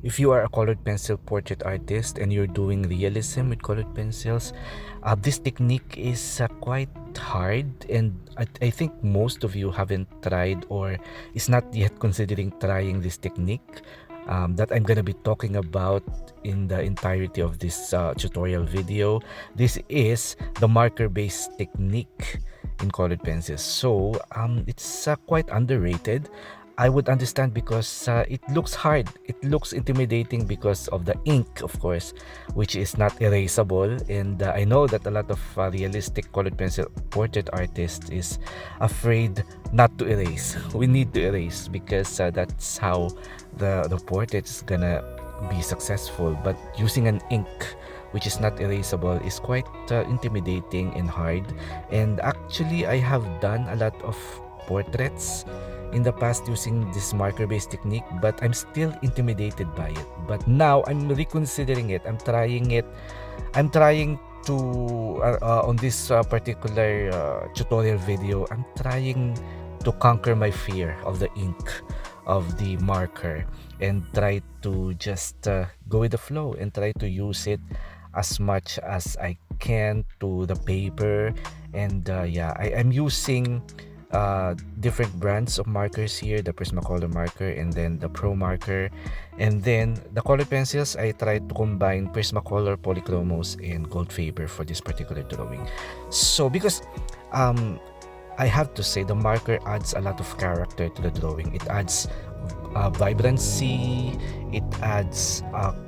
If you are a colored pencil portrait artist and you're doing realism with colored pencils, this technique is quite hard, and I think most of you haven't tried or is not yet considering trying this technique that I'm gonna be talking about in the entirety of this tutorial video. This is the marker-based technique in colored pencils. So it's quite underrated. I would understand because it looks hard. It looks intimidating because of the ink, of course, which is not erasable. And I know that a lot of realistic colored pencil portrait artists is afraid not to erase. We need to erase because that's how the portrait is gonna be successful. But using an ink which is not erasable is quite intimidating and hard. And actually, I have done a lot of portraits in the past using this marker-based technique, but I'm still intimidated by it. But now I'm reconsidering it. I'm trying it. I'm trying to on this particular tutorial video, I'm trying to conquer my fear of the ink, of the marker, and try to just go with the flow and try to use it as much as I can to the paper. And yeah, I'm using different brands of markers here, the Prismacolor marker and then the Pro marker. And then the color pencils, I tried to combine Prismacolor, Polychromos, and Goldfaber for this particular drawing. So because I have to say the marker adds a lot of character to the drawing. It adds vibrancy, it adds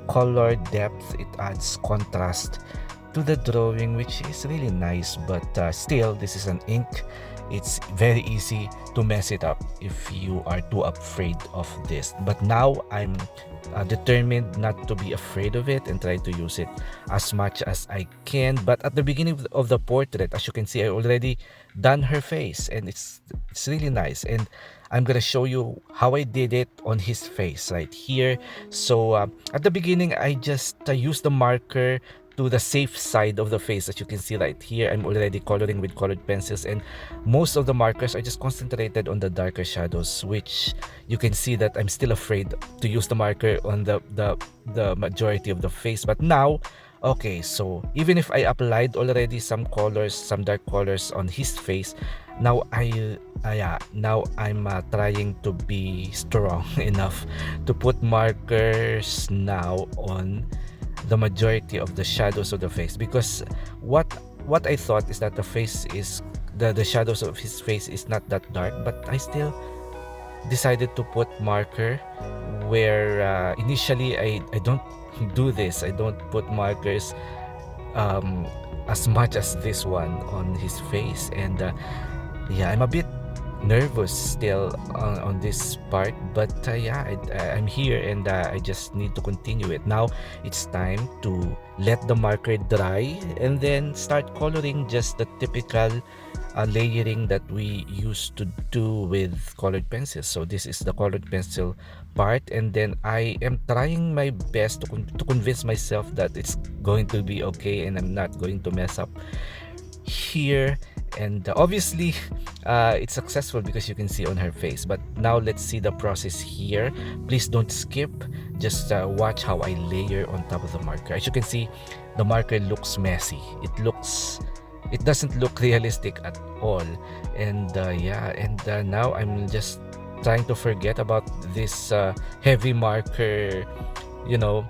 color depth, it adds contrast to the drawing, which is really nice. But still, this is an ink. It's very easy to mess it up if you are too afraid of this. But now I'm determined not to be afraid of it and try to use it as much as I can. But at the beginning of the portrait, as you can see, I already done her face, and it's really nice. And I'm gonna show you how I did it on his face right here. So at the beginning, I just used the marker to the safe side of the face. As you can see right here, I'm already coloring with colored pencils, and most of the markers are just concentrated on the darker shadows, which you can see that I'm still afraid to use the marker on the majority of the face. But now, okay, so even if I applied already some colors, some dark colors on his face, now now I'm trying to be strong enough to put markers now on the majority of the shadows of the face, because what I thought is that the face is the shadows of his face is not that dark, but I still decided to put marker where initially I don't do this. I don't put markers as much as this one on his face. And yeah, I'm a bit nervous still on this part, but yeah, I'm here, and I just need to continue it. Now it's time to let the marker dry and then start coloring just the typical layering that we used to do with colored pencils. So this is the colored pencil part, and then I am trying my best to convince myself that it's going to be okay and I'm not going to mess up here. And obviously it's successful because you can see on her face. But now let's see the process here. Please don't skip, just watch how I layer on top of the marker. As you can see, the marker looks messy. It doesn't look realistic at all. And yeah, and now I'm just trying to forget about this heavy marker, you know,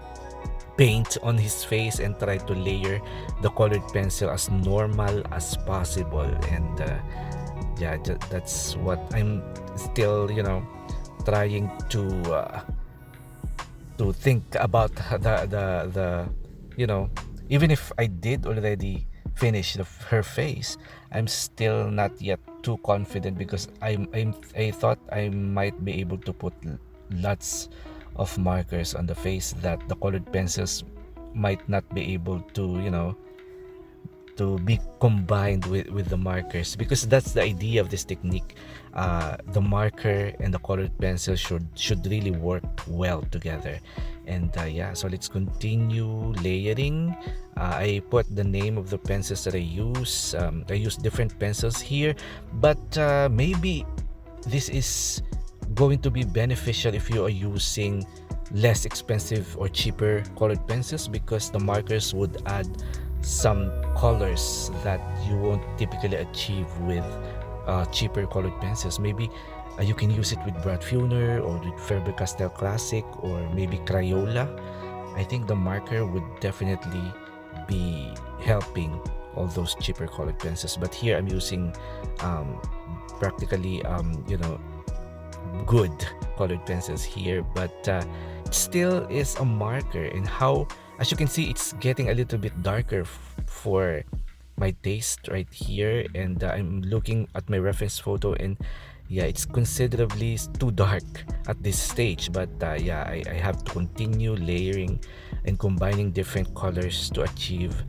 paint on his face, and try to layer the colored pencil as normal as possible. And yeah, that's what I'm still, you know, trying to think about the you know, even if I did already finish her face, I'm still not yet too confident because I thought I might be able to put lots of markers on the face that the colored pencils might not be able to, you know, to be combined with the markers, because that's the idea of this technique. The marker and the colored pencil should really work well together. And yeah, so let's continue layering. I put the name of the pencils that I use. I use different pencils here, but maybe this is going to be beneficial if you are using less expensive or cheaper colored pencils because the markers would add some colors that you won't typically achieve with cheaper colored pencils. Maybe you can use it with Brad Funer or with Faber-Castell Classic or maybe Crayola. I think the marker would definitely be helping all those cheaper colored pencils. But here I'm using um, practically good colored pencils here, but it still is a marker. And how, as you can see, it's getting a little bit darker for my taste right here. And I'm looking at my reference photo, and yeah, it's considerably too dark at this stage. But yeah, I have to continue layering and combining different colors to achieve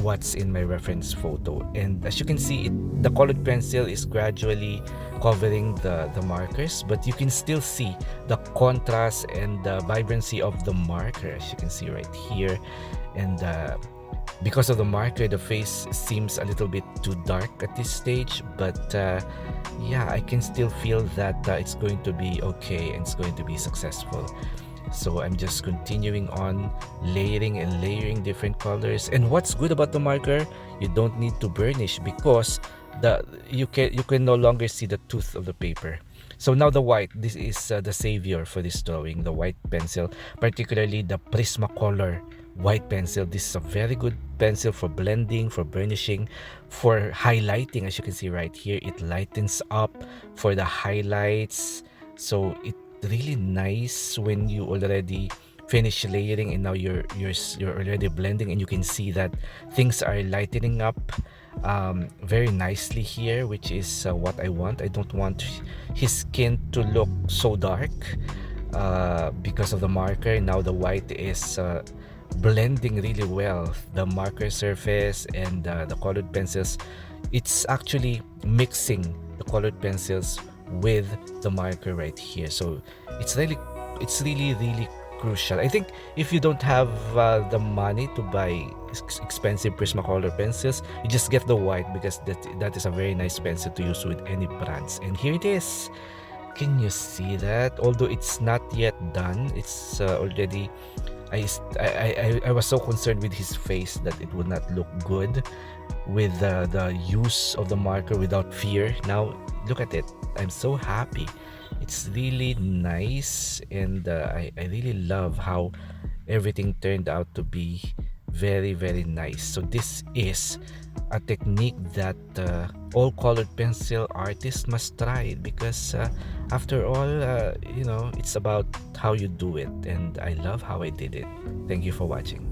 what's in my reference photo. And as you can see, the colored pencil is gradually covering the markers, but you can still see the contrast and the vibrancy of the marker, as you can see right here. And because of the marker, the face seems a little bit too dark at this stage, but yeah, I can still feel that it's going to be okay and it's going to be successful. So I'm just continuing on layering and layering different colors. And what's good about the marker, you don't need to burnish because you can no longer see the tooth of the paper. So now the white, this is the savior for this drawing, the white pencil, particularly the Prismacolor white pencil. This is a very good pencil for blending, for burnishing, for highlighting. As you can see right here, it lightens up for the highlights. So it really nice when you already finish layering and now you're already blending, and you can see that things are lightening up very nicely here, which is what I want. I don't want his skin to look so dark because of the marker. Now the white is blending really well, the marker surface and the colored pencils. It's actually mixing the colored pencils with the marker right here. So it's really crucial. I think if you don't have the money to buy expensive Prismacolor pencils, you just get the white because that is a very nice pencil to use with any brands. And here it is. Can you see that? Although it's not yet done, it's already. I was so concerned with his face that it would not look good with the use of the marker without fear. Now look at it. I'm so happy. It's really nice, and I really love how everything turned out to be very, very nice. So this is a technique that all colored pencil artists must try because after all, it's about how you do it, and I love how I did it. Thank you for watching.